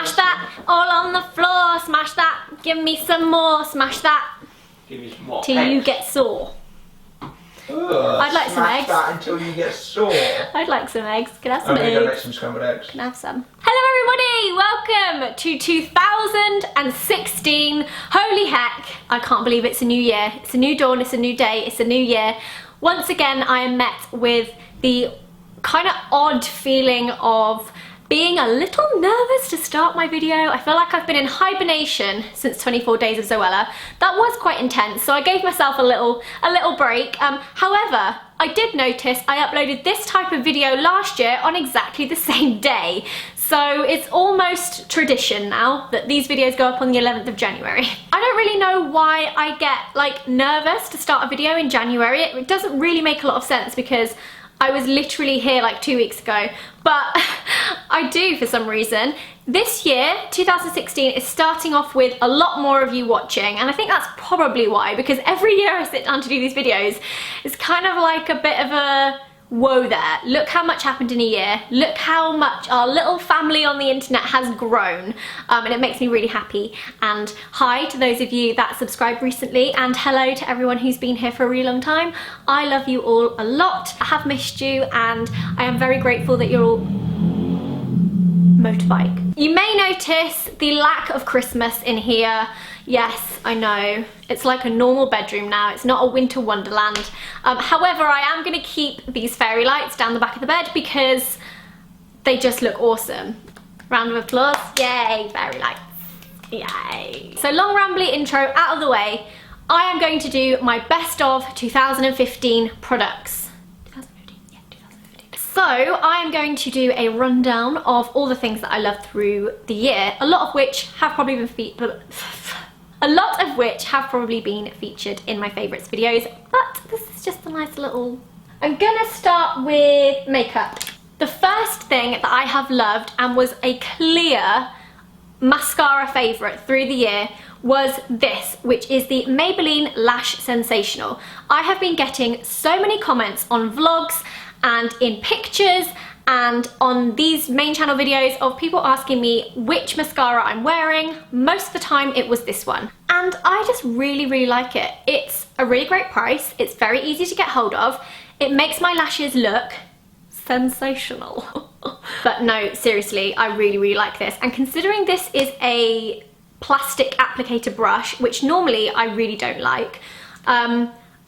Smash that all on the floor. Smash that. Give me some more. Smash that. Give me some more. Till you get sore. I'd like some eggs. That until you get sore. I'd like some eggs. Can I have some I'm gonna eggs? go make some scrambled eggs. Can I have some? Hello everybody! Welcome to 2016. Holy heck, I can't believe it's a new year. It's a new dawn, it's a new day, it's a new year. Once again, I am met with the kind of odd feeling of being a little nervous to start my video. I feel like I've been in hibernation since 24 Days of Zoella. That was quite intense, so I gave myself a little break. However, I did notice I uploaded this type of video last year on exactly the same day. So it's almost tradition now that these videos go up on the 11th of January. I don't really know why I get like nervous to start a video in January. It doesn't really make a lot of sense because I was literally here like 2 weeks ago, but I do for some reason. This year, 2016, is starting off with a lot more of you watching, and I think that's probably why, because every year I sit down to do these videos, it's kind of like a bit of a whoa there. Look how much happened in a year. Look how much our little family on the internet has grown, and it makes me really happy. And hi to those of you that subscribed recently, and hello to everyone who's been here for a really long time. I love you all a lot. I have missed you, and I am very grateful that you're all motorbike. You may notice the lack of Christmas in here. Yes, I know, it's like a normal bedroom now, it's not a winter wonderland. However, I am going to keep these fairy lights down the back of the bed because they just look awesome. Round of applause, yay, fairy lights, yay. So long rambly intro out of the way, I am going to do my best of 2015 products. 2015, yeah, 2015. So I am going to do a rundown of all the things that I loved through the year, a lot of which have probably been featured in my favourites videos, but this is just a nice little... I'm gonna start with makeup. The first thing that I have loved and was a clear mascara favourite through the year was this, which is the Maybelline Lash Sensational. I have been getting so many comments on vlogs and in pictures and on these main channel videos of people asking me which mascara I'm wearing. Most of the time it was this one. And I just really like it. It's a really great price. It's very easy to get hold of. It makes my lashes look sensational. But no, seriously, I really like this. And considering this is a plastic applicator brush, which normally I really don't like,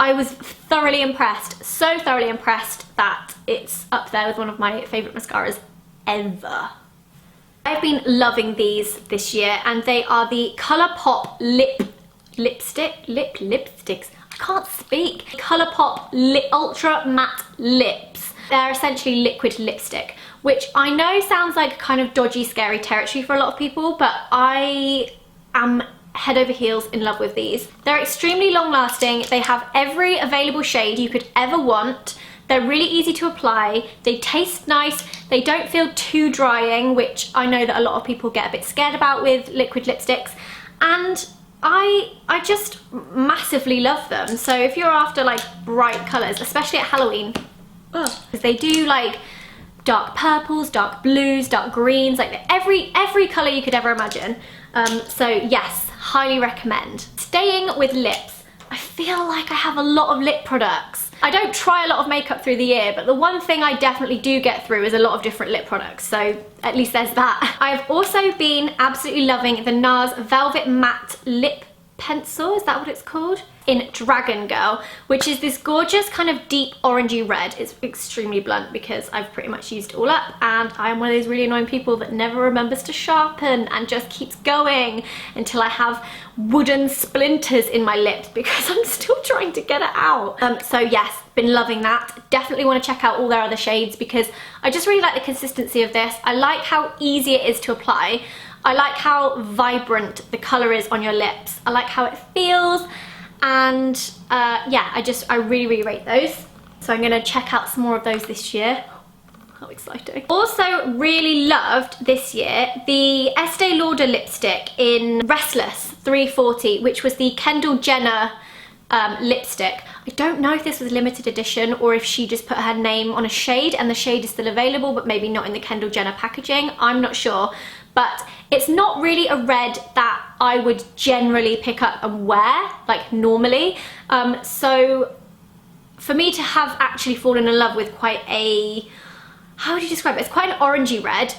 I was thoroughly impressed, so thoroughly impressed that it's up there with one of my favourite mascaras ever. I've been loving these this year, and they are the Colourpop lipsticks. I can't speak. Colourpop Ultra Matte Lips. They're essentially liquid lipstick, which I know sounds like kind of dodgy, scary territory for a lot of people, but I am head over heels in love with these. They're extremely long lasting. They have every available shade you could ever want. They're really easy to apply. They taste nice. They don't feel too drying, which I know that a lot of people get a bit scared about with liquid lipsticks. And I just massively love them. So if you're after like bright colors, especially at Halloween, because they do like dark purples, dark blues, dark greens, like every color you could ever imagine. So yes, highly recommend. Staying with lips, I feel like I have a lot of lip products. I don't try a lot of makeup through the year, but the one thing I definitely do get through is a lot of different lip products, so at least there's that. I've also been absolutely loving the NARS Velvet Matte Lip Pencil, is that what it's called? In Dragon Girl, which is this gorgeous kind of deep orangey red. It's extremely blunt because I've pretty much used it all up, and I am one of those really annoying people that never remembers to sharpen and just keeps going until I have wooden splinters in my lips because I'm still trying to get it out. So yes, been loving that. Definitely want to check out all their other shades because I just really like the consistency of this. I like how easy it is to apply. I like how vibrant the colour is on your lips. I like how it feels, and yeah, I really rate those. So I'm gonna check out some more of those this year. How exciting. Also really loved this year the Estee Lauder lipstick in Restless 340, which was the Kendall Jenner lipstick. I don't know if this was limited edition or if she just put her name on a shade and the shade is still available but maybe not in the Kendall Jenner packaging. I'm not sure, but It's not really a red that I would generally pick up and wear, like normally. So for me to have actually fallen in love with quite a, how would you describe it? It's quite an orangey red.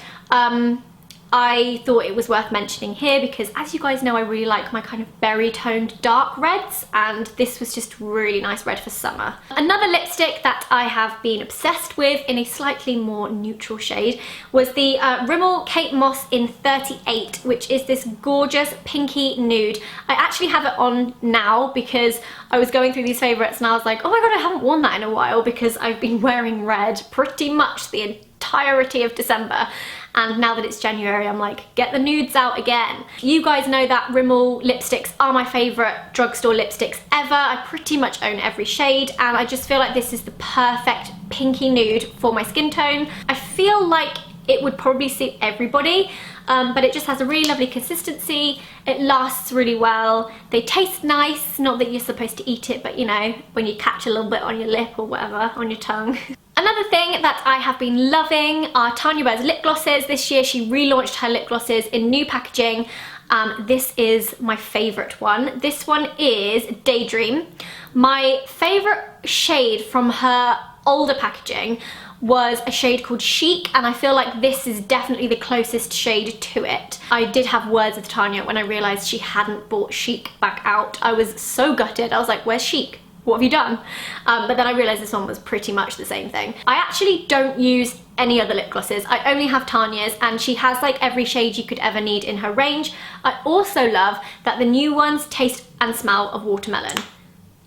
I thought it was worth mentioning here because, as you guys know, I really like my kind of berry toned dark reds, and this was just really nice red for summer. Another lipstick that I have been obsessed with in a slightly more neutral shade was the Rimmel Kate Moss in 38, which is this gorgeous pinky nude. I actually have it on now because I was going through these favourites and I was like, oh my god, I haven't worn that in a while because I've been wearing red pretty much the entirety of December. And now that it's January, I'm like, get the nudes out again. You guys know that Rimmel lipsticks are my favourite drugstore lipsticks ever. I pretty much own every shade, and I just feel like this is the perfect pinky nude for my skin tone. I feel like it would probably suit everybody, but it just has a really lovely consistency. It lasts really well. They taste nice, not that you're supposed to eat it, but you know, when you catch a little bit on your lip or whatever, on your tongue. Another thing that I have been loving are Tanya Burr's lip glosses. This year she relaunched her lip glosses in new packaging. This is my favourite one. This one is Daydream. My favourite shade from her older packaging was a shade called Chic, and I feel like this is definitely the closest shade to it. I did have words with Tanya when I realised she hadn't brought Chic back out. I was so gutted. I was like, where's Chic? What have you done? But then I realised this one was pretty much the same thing. I actually don't use any other lip glosses. I only have Tanya's, and she has like every shade you could ever need in her range. I also love that the new ones taste and smell of watermelon.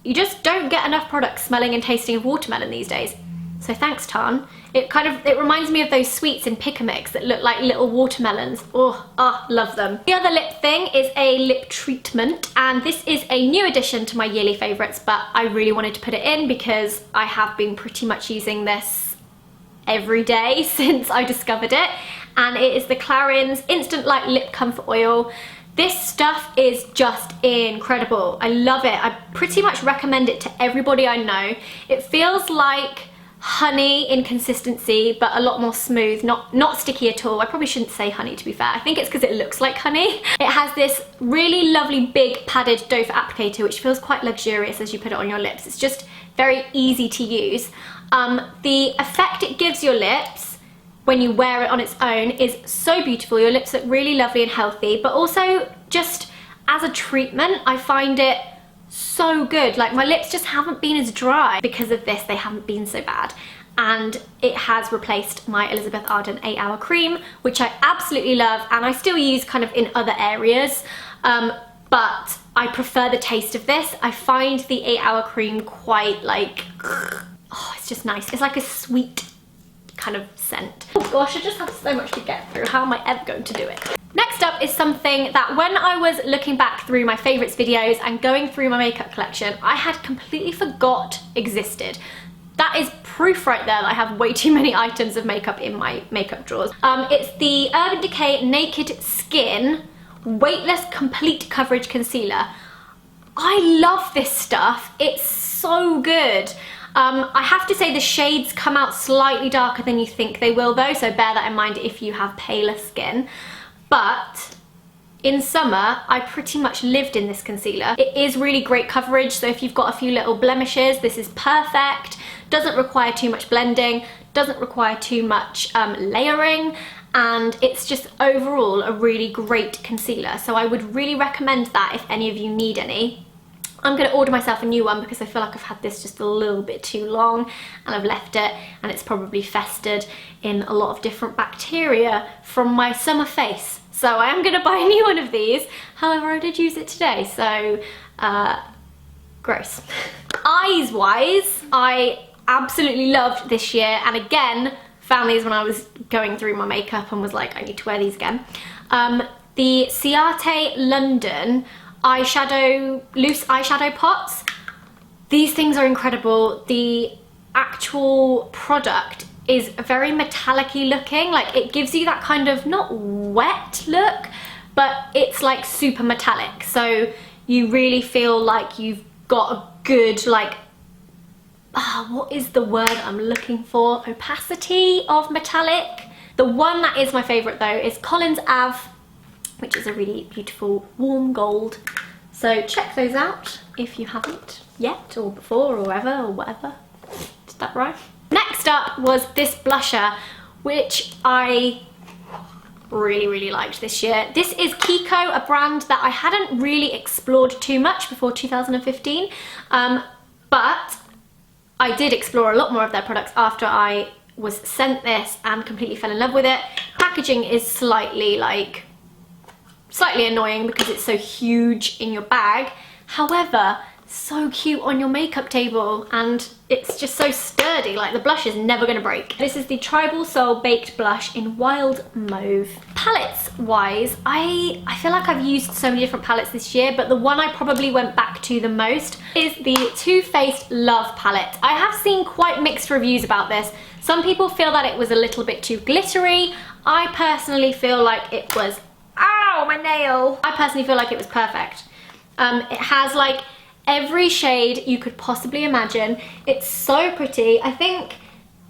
You just don't get enough products smelling and tasting of watermelon these days. So thanks, Tan. It reminds me of those sweets in Pick-a-Mix that look like little watermelons. Oh, love them. The other lip thing is a lip treatment, and this is a new addition to my yearly favourites, but I really wanted to put it in because I have been pretty much using this every day since I discovered it, and it is the Clarins Instant Light Lip Comfort Oil. This stuff is just incredible. I love it. I pretty much recommend it to everybody I know. It feels like honey in consistency, but a lot more smooth, not sticky at all. I probably shouldn't say honey, to be fair. I think it's because it looks like honey. It has this really lovely big padded doe foot applicator, which feels quite luxurious as you put it on your lips. It's just very easy to use. The effect it gives your lips when you wear it on its own is so beautiful. Your lips look really lovely and healthy, but also just as a treatment, I find it so good. Like, my lips just haven't been as dry because of this. They haven't been so bad, and it has replaced my Elizabeth Arden 8-hour cream, which I absolutely love, and I still use kind of in other areas, but I prefer the taste of this. I find the 8-hour cream quite like, oh, it's just nice. It's like a sweet kind of scent. Oh gosh, I just have so much to get through. How am I ever going to do it? Next up is something that when I was looking back through my favourites videos and going through my makeup collection, I had completely forgot existed. That is proof right there that I have way too many items of makeup in my makeup drawers. It's the Urban Decay Naked Skin Weightless Complete Coverage Concealer. I love this stuff. It's so good. I have to say the shades come out slightly darker than you think they will though, so bear that in mind if you have paler skin. But in summer, I pretty much lived in this concealer. It is really great coverage, so if you've got a few little blemishes, this is perfect. Doesn't require too much blending, doesn't require too much layering, and it's just overall a really great concealer. So I would really recommend that if any of you need any. I'm going to order myself a new one because I feel like I've had this just a little bit too long and I've left it, and it's probably festered in a lot of different bacteria from my summer face. So I am going to buy a new one of these. However, I did use it today, so gross. Eyes wise, I absolutely loved this year, and again found these when I was going through my makeup and was like, I need to wear these again. The Ciate London loose eyeshadow pots. These things are incredible. The actual product is very metallic-y looking. Like, it gives you that kind of not wet look, but it's like super metallic. So you really feel like you've got a good, like, what is the word I'm looking for? Opacity of metallic. The one that is my favorite though is Collins Ave which is a really beautiful warm gold. So check those out if you haven't yet, or before, or ever, or whatever. Did that right? Next up was this blusher, which I really liked this year. This is Kiko, a brand that I hadn't really explored too much before 2015, but I did explore a lot more of their products after I was sent this and completely fell in love with it. Packaging is slightly annoying because it's so huge in your bag. However, so cute on your makeup table, and it's just so sturdy. Like, the blush is never gonna break. This is the Tribal Soul Baked Blush in Wild Mauve. Palettes wise, I feel like I've used so many different palettes this year, but the one I probably went back to the most is the Too Faced Love palette. I have seen quite mixed reviews about this. Some people feel that it was a little bit too glittery. I personally feel like it was, ow, my nail. I personally feel like it was perfect. It has like every shade you could possibly imagine. It's so pretty. I think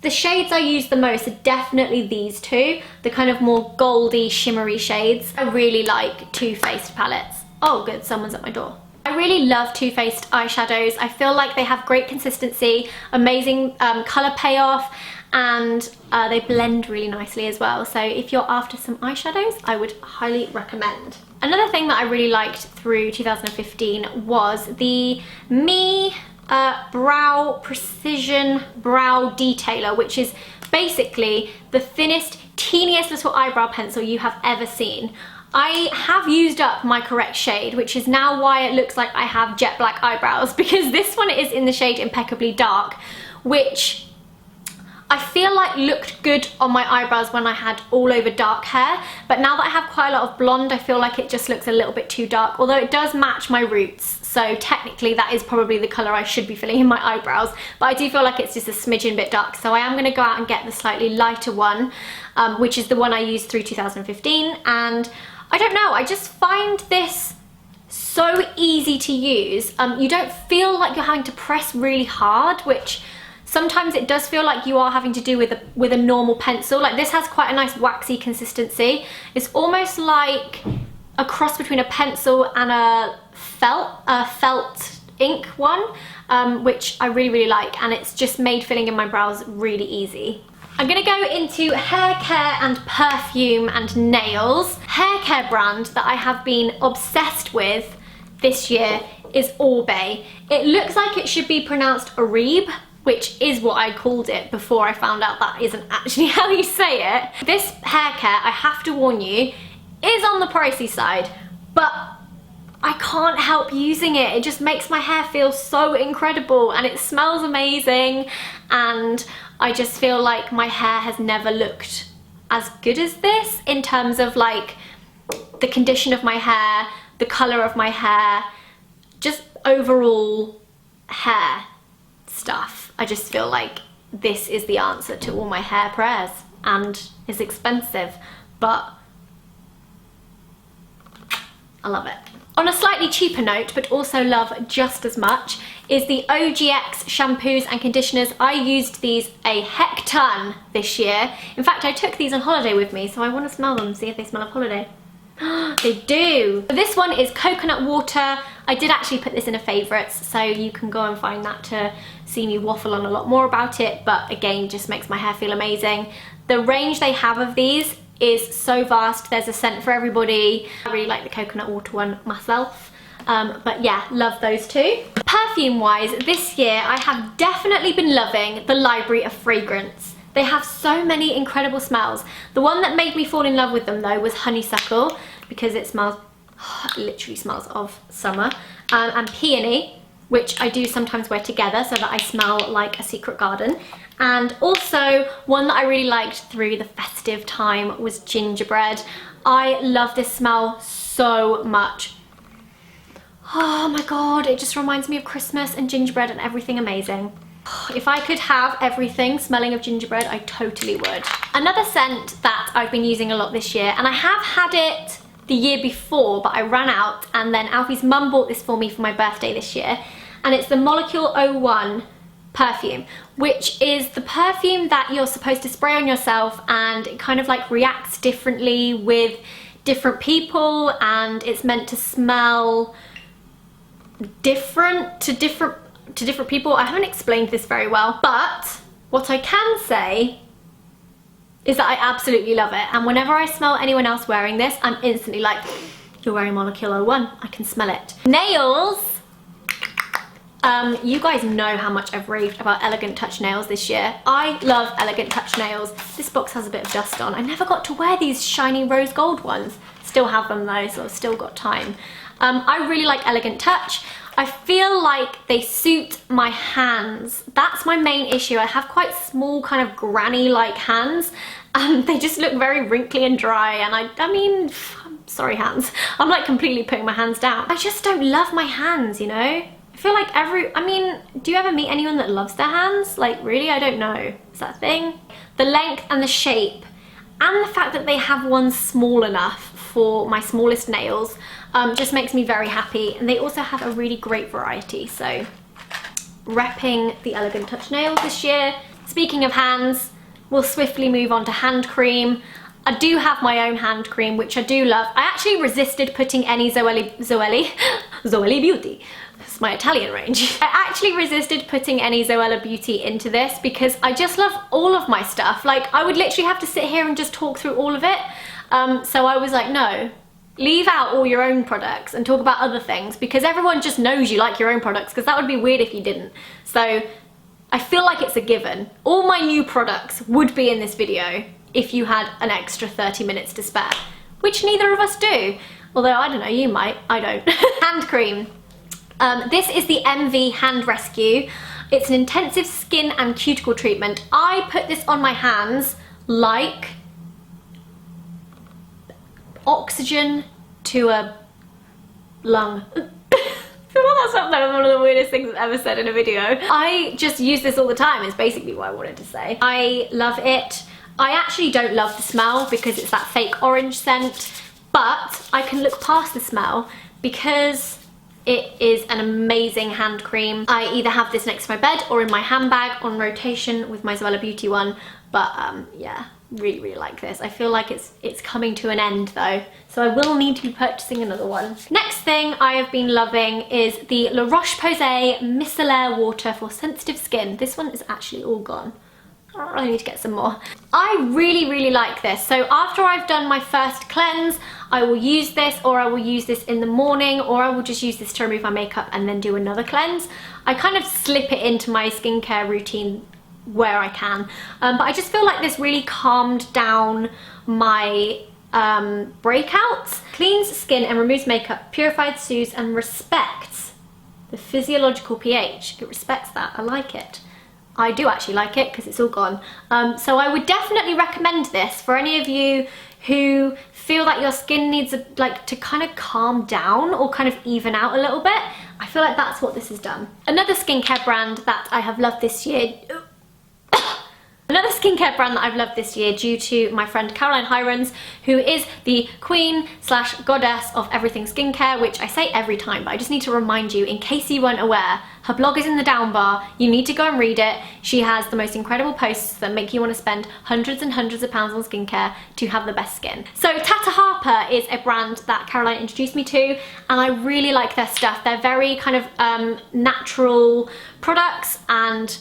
the shades I use the most are definitely these two, the kind of more goldy, shimmery shades. I really like Too Faced palettes. Oh good, someone's at my door. I really love Too Faced eyeshadows. I feel like they have great consistency, amazing colour payoff, and they blend really nicely as well. So if you're after some eyeshadows, I would highly recommend. Another thing that I really liked through 2015 was the Me Brow Precision Brow Detailer, which is basically the thinnest, teeniest little eyebrow pencil you have ever seen. I have used up my correct shade, which is now why it looks like I have jet black eyebrows, because this one is in the shade Impeccably Dark, which I feel like looked good on my eyebrows when I had all over dark hair, but now that I have quite a lot of blonde, I feel like it just looks a little bit too dark, although it does match my roots, so technically that is probably the colour I should be filling in my eyebrows, but I do feel like it's just a smidgen bit dark, so I am going to go out and get the slightly lighter one, which is the one I used through 2015, and I don't know, I just find this so easy to use. You don't feel like you're having to press really hard, which sometimes it does feel like you are having to do with a normal pencil. Like, this has quite a nice waxy consistency. It's almost like a cross between a pencil and a felt ink one, which I really like, and it's just made filling in my brows really easy. I'm gonna go into hair care and perfume and nails. Hair care brand that I have been obsessed with this year is Orbe. It looks like it should be pronounced Orebe, which is what I called it before I found out that isn't actually how you say it. This hair care, I have to warn you, is on the pricey side, but I can't help using it. It just makes my hair feel so incredible, and it smells amazing, and I just feel like my hair has never looked as good as this in terms of like the condition of my hair, the colour of my hair, just overall hair stuff. I just feel like this is the answer to all my hair prayers, and is expensive, but I love it. On a slightly cheaper note, but also love just as much, is the OGX shampoos and conditioners. I used these a heck ton this year. In fact, I took these on holiday with me, so I want to smell them and see if they smell of holiday. They do. This one is coconut water. I did actually put this in a favourites, so you can go and find that to see me waffle on a lot more about it, but again, just makes my hair feel amazing. The range they have of these is so vast. There's a scent for everybody. I really like the coconut water one myself. But yeah, love those two. Perfume wise, this year I have definitely been loving the Library of Fragrance. They have so many incredible smells. The one that made me fall in love with them though was honeysuckle, because it smells, it literally smells of summer, and peony, which I do sometimes wear together so that I smell like a secret garden. And also one that I really liked through the festive time was gingerbread. I love this smell so much. Oh my god, it just reminds me of Christmas and gingerbread and everything amazing. If I could have everything smelling of gingerbread, I totally would. Another scent that I've been using a lot this year, and I have had it the year before, but I ran out, and then Alfie's mum bought this for me for my birthday this year, and it's the Molecule 01 perfume, which is the perfume that you're supposed to spray on yourself, and it kind of like reacts differently with different people and it's meant to smell different to different people. I haven't explained this very well, but what I can say is that I absolutely love it. And whenever I smell anyone else wearing this, I'm instantly like, you're wearing Molecular 1, I can smell it. Nails. You guys know how much I've raved about Elegant Touch nails this year. I love Elegant Touch nails. This box has a bit of dust on. I never got to wear these shiny rose gold ones. Still have them though, so I've still got time. I really like Elegant Touch. I feel like they suit my hands. That's my main issue. I have quite small, kind of granny-like hands. They just look very wrinkly and dry, and I mean, I'm sorry hands. I'm like completely putting my hands down. I just don't love my hands, you know? I feel like I mean, do you ever meet anyone that loves their hands? Like, really? I don't know. Is that a thing? The length and the shape, and the fact that they have one small enough for my smallest nails, just makes me very happy. And they also have a really great variety, so repping the Elegant Touch nails this year. Speaking of hands, we'll swiftly move on to hand cream. I do have my own hand cream, which I do love. I actually resisted putting any Zoelli Beauty. It's my Italian range. I actually resisted putting any Zoella Beauty into this because I just love all of my stuff. Like, I would literally have to sit here and just talk through all of it. So I was like, no, leave out all your own products and talk about other things, because everyone just knows you like your own products, because that would be weird if you didn't. So I feel like it's a given. All my new products would be in this video if you had an extra 30 minutes to spare, which neither of us do. Although, I don't know, you might, I don't. Hand cream. This is the MV Hand Rescue. It's an intensive skin and cuticle treatment. I put this on my hands like oxygen to a lung. That's not one of the weirdest things I've ever said in a video. I just use this all the time, is basically what I wanted to say. I love it. I actually don't love the smell because it's that fake orange scent, but I can look past the smell because it is an amazing hand cream. I either have this next to my bed or in my handbag on rotation with my Zoella Beauty one, but yeah, really like this. I feel like it's coming to an end though, so I will need to be purchasing another one. Next thing I have been loving is the La Roche-Posay Micellar Water for sensitive skin. This one is actually all gone. I need to get some more. I really like this. So after I've done my first cleanse, I will use this, or I will use this in the morning, or I will just use this to remove my makeup and then do another cleanse. I kind of slip it into my skincare routine where I can. But I just feel like this really calmed down my breakouts. Cleans skin and removes makeup, purifies, soothes and respects the physiological pH. It respects that. I like it. I do actually like it because it's all gone. So I would definitely recommend this for any of you who feel that your skin needs to kind of calm down or kind of even out a little bit. I feel like that's what this has done. Another skincare brand that I have loved this year, due to my friend Caroline Hirons, who is the queen/goddess of everything skincare, which I say every time, but I just need to remind you in case you weren't aware. Her blog is in the down bar. You need to go and read it. She has the most incredible posts that make you want to spend hundreds and hundreds of pounds on skincare to have the best skin. So Tata Harper is a brand that Caroline introduced me to, and I really like their stuff. They're very kind of natural products, and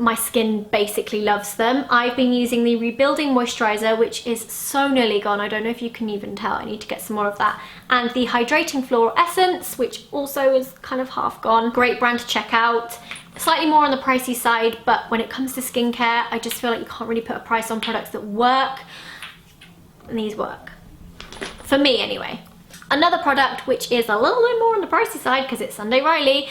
my skin basically loves them. I've been using the Rebuilding Moisturizer, which is so nearly gone. I don't know if you can even tell. I need to get some more of that. And the Hydrating Floral Essence, which also is kind of half gone. Great brand to check out. Slightly more on the pricey side, but when it comes to skincare, I just feel like you can't really put a price on products that work. And these work. For me, anyway. Another product, which is a little bit more on the pricey side because it's Sunday Riley,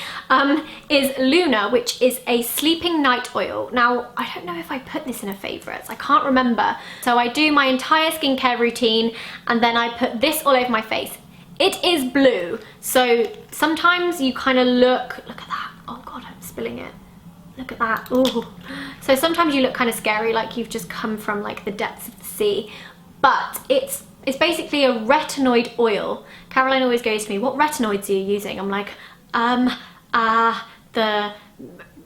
is Luna, which is a sleeping night oil. Now, I don't know if I put this in a favorites. I can't remember. So I do my entire skincare routine and then I put this all over my face. It is blue, so sometimes you kind of look at that. Oh God, I'm spilling it. Look at that. Ooh. So sometimes you look kind of scary, like you've just come from like the depths of the sea. But it's basically a retinoid oil. Caroline always goes to me, what retinoids are you using? I'm like, the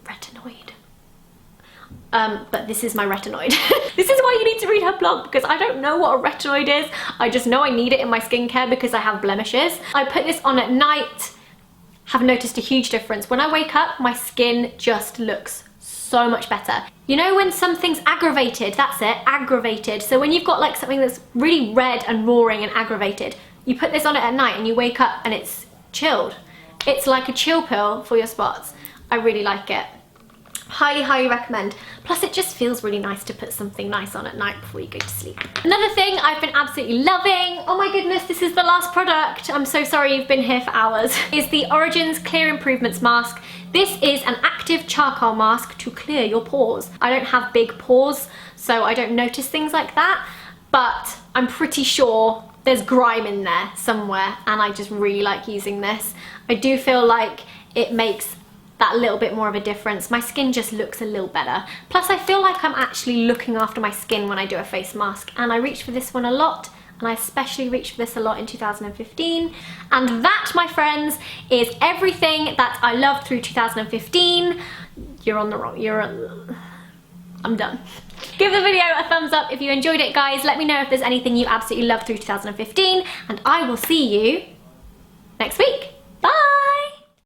retinoid. but this is my retinoid. This is why you need to read her blog, because I don't know what a retinoid is. I just know I need it in my skincare because I have blemishes. I put this on at night, have noticed a huge difference. When I wake up, my skin just looks so much better. You know when something's aggravated, that's it, aggravated. So when you've got like something that's really red and roaring and aggravated, you put this on it at night and you wake up and it's chilled. It's like a chill pill for your spots. I really like it. Highly, highly recommend. Plus it just feels really nice to put something nice on at night before you go to sleep. Another thing I've been absolutely loving, oh my goodness, this is the last product, I'm so sorry you've been here for hours, is the Origins Clear Improvements Mask. This is an active charcoal mask to clear your pores. I don't have big pores, so I don't notice things like that, but I'm pretty sure there's grime in there somewhere, and I just really like using this. I do feel like it makes that little bit more of a difference. My skin just looks a little better. Plus I feel like I'm actually looking after my skin when I do a face mask, and I reach for this one a lot, and I especially reached for this a lot in 2015. And that, my friends, is everything that I loved through 2015. I'm done. Give the video a thumbs up if you enjoyed it, guys. Let me know if there's anything you absolutely loved through 2015, and I will see you next week. Bye!